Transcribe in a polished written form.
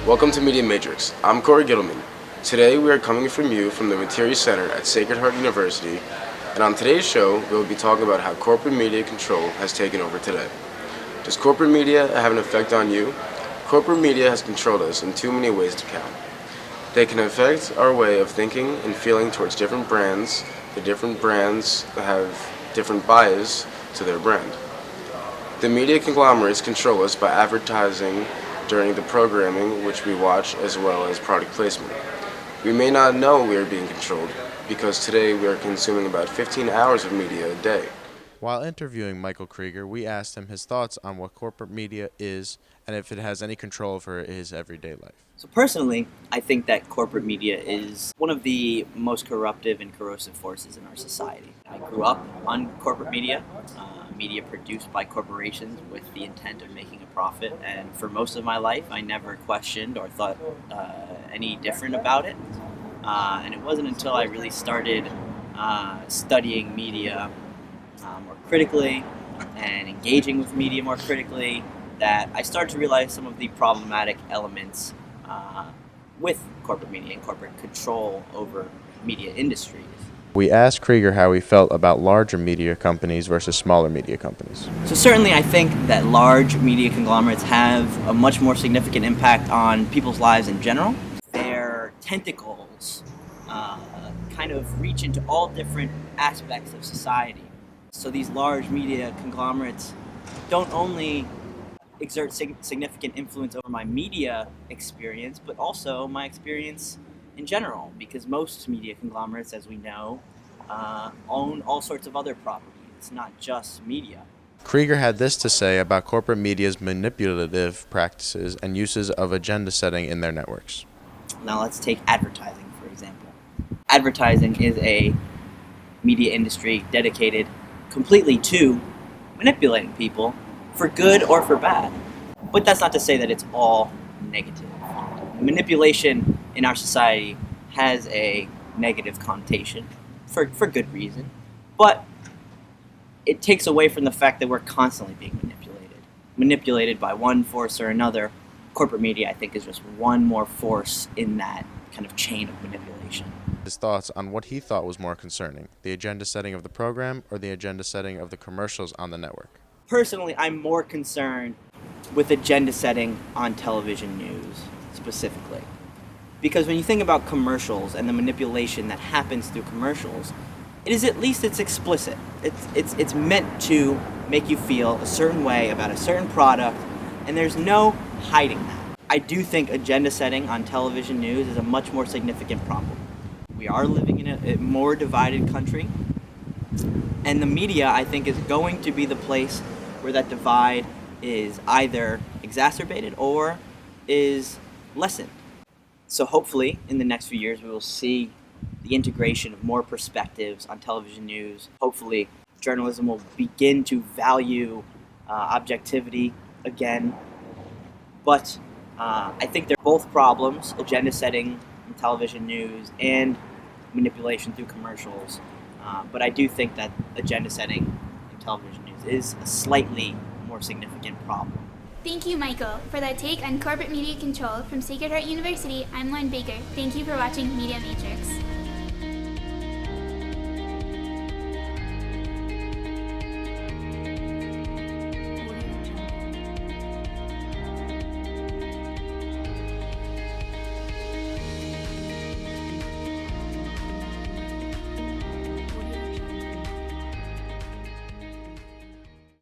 Welcome to Media Matrix. I'm Corey Gittleman. Today we are coming from you from the Materials Center at Sacred Heart University, and on today's show we will be talking about how corporate media control has taken over today. Does corporate media have an effect on you? Corporate media has controlled us in too many ways to count. They can affect our way of thinking and feeling towards different brands. The different brands have different bias to their brand. The media conglomerates control us by advertising during the programming which we watch, as well as product placement. We may not know we are being controlled because today we are consuming about 15 hours of media a day. While interviewing Michael Krieger, we asked him his thoughts on what corporate media is and if it has any control over his everyday life. So personally, I think that corporate media is one of the most corruptive and corrosive forces in our society. I grew up on corporate media, media produced by corporations with the intent of making a profit, and for most of my life I never questioned or thought any different about it. And it wasn't until I really started studying media more critically and engaging with media more critically that I started to realize some of the problematic elements with corporate media and corporate control over media industries. We asked Krieger how he felt about larger media companies versus smaller media companies. So certainly I think that large media conglomerates have a much more significant impact on people's lives in general. Their tentacles kind of reach into all different aspects of society. So these large media conglomerates don't only exert significant influence over my media experience, but also my experience in general, because most media conglomerates, as we know, own all sorts of other properties. It's not just media. Krieger had this to say about corporate media's manipulative practices and uses of agenda setting in their networks. Now let's take advertising, for example. Advertising is a media industry dedicated completely to manipulating people for good or for bad. But that's not to say that it's all negative. Manipulation in our society has a negative connotation for good reason, but it takes away from the fact that we're constantly being manipulated by one force or another. Corporate media, I think, is just one more force in that kind of chain of manipulation. His thoughts on what he thought was more concerning, the agenda setting of the program or the agenda setting of the commercials on the network. Personally, I'm more concerned with agenda setting on television news specifically. Because when you think about commercials and the manipulation that happens through commercials, it's explicit. It's meant to make you feel a certain way about a certain product, and there's no hiding that. I do think agenda setting on television news is a much more significant problem. We are living in a more divided country, and the media, I think, is going to be the place where that divide is either exacerbated or is lessened. So hopefully, in the next few years, we will see the integration of more perspectives on television news. Hopefully, journalism will begin to value objectivity again. But I think they're both problems, agenda setting in television news and manipulation through commercials. But I do think that agenda setting in television news is a slightly more significant problem. Thank you, Michael, for that take on corporate media control. From Sacred Heart University, I'm Lauren Baker. Thank you for watching Media Matrix.